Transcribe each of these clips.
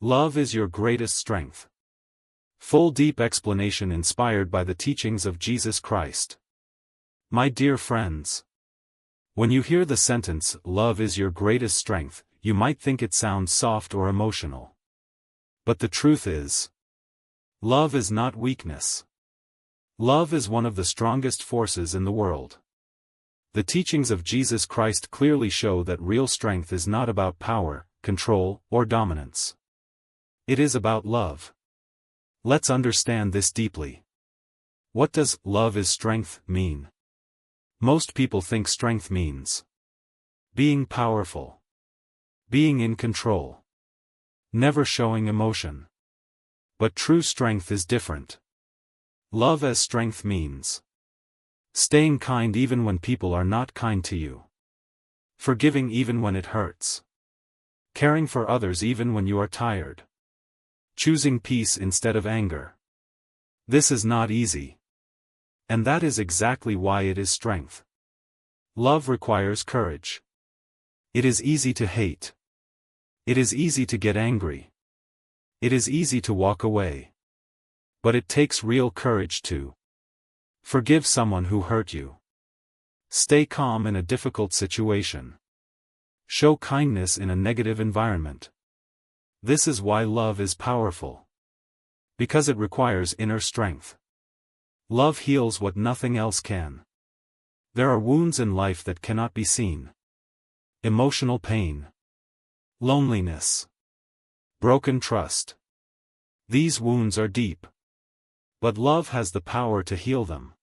Love is your greatest strength. Full deep explanation inspired by the teachings of Jesus Christ. My dear friends, when you hear the sentence, "Love is your greatest strength," you might think it sounds soft or emotional. But the truth is, love is not weakness. Love is one of the strongest forces in the world. The teachings of Jesus Christ clearly show that real strength is not about power, control, or dominance. It is about love. Let's understand this deeply. What does "love is strength" mean? Most people think strength means being powerful, being in control, never showing emotion. But true strength is different. Love as strength means staying kind even when people are not kind to you, forgiving even when it hurts, caring for others even when you are tired, choosing peace instead of anger. This is not easy. And that is exactly why it is strength. Love requires courage. It is easy to hate. It is easy to get angry. It is easy to walk away. But it takes real courage to forgive someone who hurt you. Stay calm in a difficult situation. Show kindness in a negative environment. This is why love is powerful. Because it requires inner strength. Love heals what nothing else can. There are wounds in life that cannot be seen. Emotional pain. Loneliness. Broken trust. These wounds are deep. But love has the power to heal them.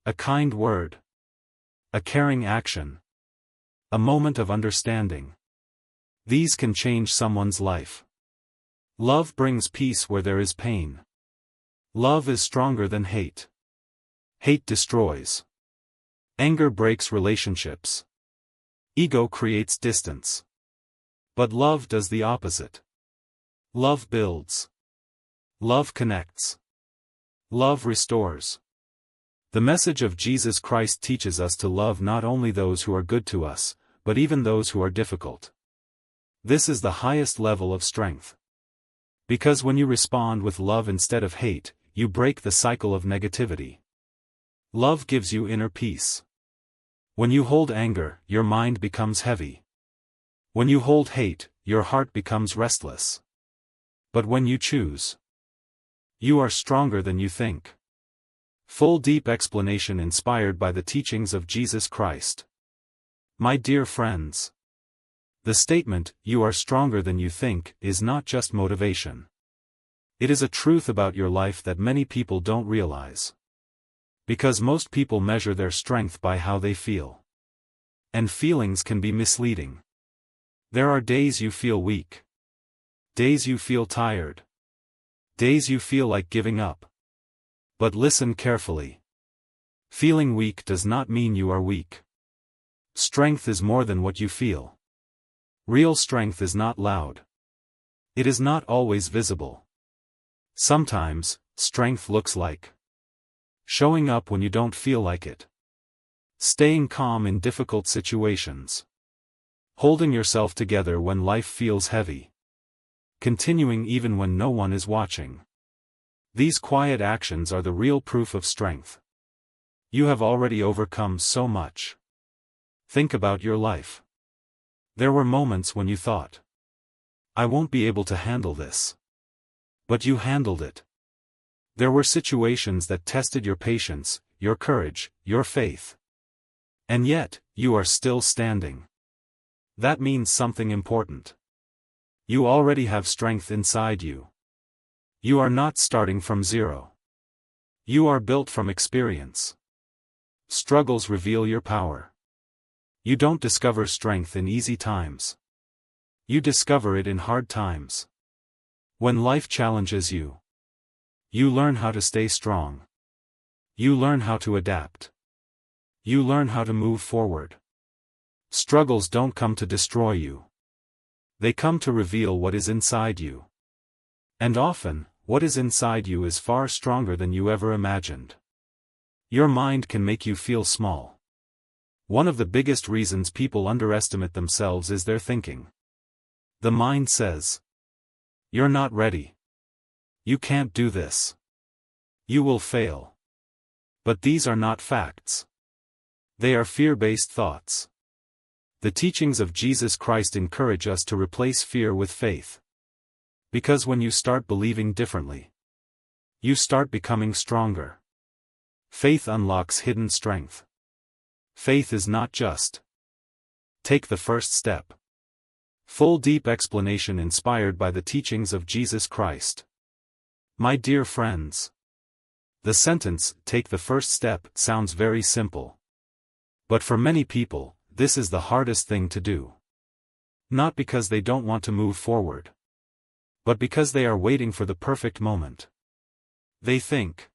A kind word. A caring action. A moment of understanding. These can change someone's life. Love brings peace where there is pain. Love is stronger than hate. Hate destroys. Anger breaks relationships. Ego creates distance. But love does the opposite. Love builds. Love connects. Love restores. The message of Jesus Christ teaches us to love not only those who are good to us, but even those who are difficult. This is the highest level of strength. Because when you respond with love instead of hate, you break the cycle of negativity. Love gives you inner peace. When you hold anger, your mind becomes heavy. When you hold hate, your heart becomes restless. But when you choose, you are stronger than you think. Full deep explanation inspired by the teachings of Jesus Christ. My dear friends, the statement, "You are stronger than you think," is not just motivation. It is a truth about your life that many people don't realize. Because most people measure their strength by how they feel. And feelings can be misleading. There are days you feel weak. Days you feel tired. Days you feel like giving up. But listen carefully. Feeling weak does not mean you are weak. Strength is more than what you feel. Real strength is not loud. It is not always visible. Sometimes, strength looks like showing up when you don't feel like it. Staying calm in difficult situations. Holding yourself together when life feels heavy. Continuing even when no one is watching. These quiet actions are the real proof of strength. You have already overcome so much. Think about your life. There were moments when you thought, "I won't be able to handle this." But you handled it. There were situations that tested your patience, your courage, your faith. And yet, you are still standing. That means something important. You already have strength inside you. You are not starting from zero. You are built from experience. Struggles reveal your power. You don't discover strength in easy times. You discover it in hard times. When life challenges you, you learn how to stay strong. You learn how to adapt. You learn how to move forward. Struggles don't come to destroy you. They come to reveal what is inside you. And often, what is inside you is far stronger than you ever imagined. Your mind can make you feel small. One of the biggest reasons people underestimate themselves is their thinking. The mind says, You're not ready. You can't do this. You will fail. But these are not facts. They are fear-based thoughts. The teachings of Jesus Christ encourage us to replace fear with faith. Because when you start believing differently, you start becoming stronger. Faith unlocks hidden strength. Faith is not just take the first step. Full deep explanation inspired by the teachings of Jesus Christ. My dear friends, the sentence, take the first step, sounds very simple. But for many people, this is the hardest thing to do. Not because they don't want to move forward, but because they are waiting for the perfect moment. They think,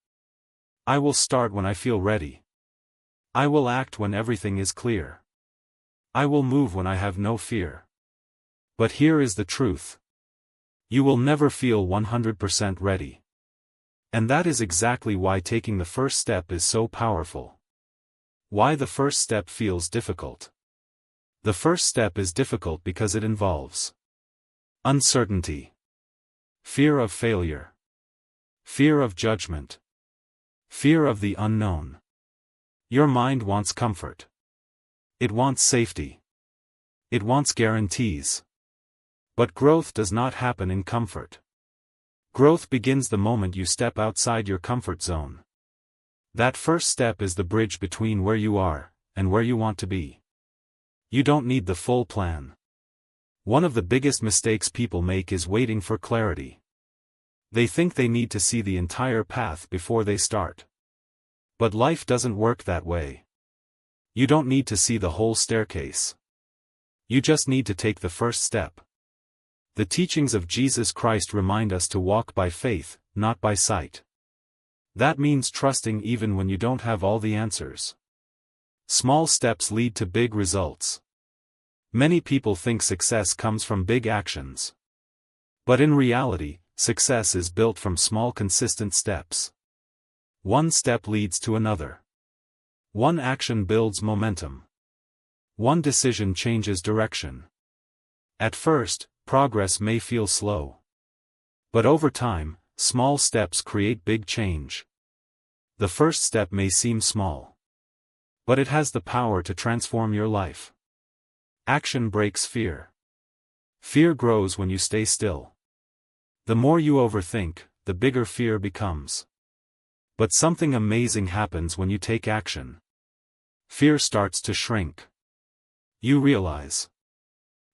I will start when I feel ready. I will act when everything is clear. I will move when I have no fear. But here is the truth. You will never feel 100% ready. And that is exactly why taking the first step is so powerful. Why the first step feels difficult. The first step is difficult because it involves uncertainty, fear of failure, fear of judgment, fear of the unknown. Your mind wants comfort. It wants safety. It wants guarantees. But growth does not happen in comfort. Growth begins the moment you step outside your comfort zone. That first step is the bridge between where you are and where you want to be. You don't need the full plan. One of the biggest mistakes people make is waiting for clarity. They think they need to see the entire path before they start. But life doesn't work that way. You don't need to see the whole staircase. You just need to take the first step. The teachings of Jesus Christ remind us to walk by faith, not by sight. That means trusting even when you don't have all the answers. Small steps lead to big results. Many people think success comes from big actions. But in reality, success is built from small consistent steps. One step leads to another. One action builds momentum. One decision changes direction. At first, progress may feel slow. But over time, small steps create big change. The first step may seem small, but it has the power to transform your life. Action breaks fear. Fear grows when you stay still. The more you overthink, the bigger fear becomes. But something amazing happens when you take action. Fear starts to shrink. You realize,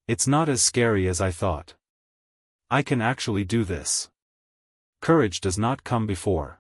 it's not as scary as I thought. I can actually do this. Courage does not come before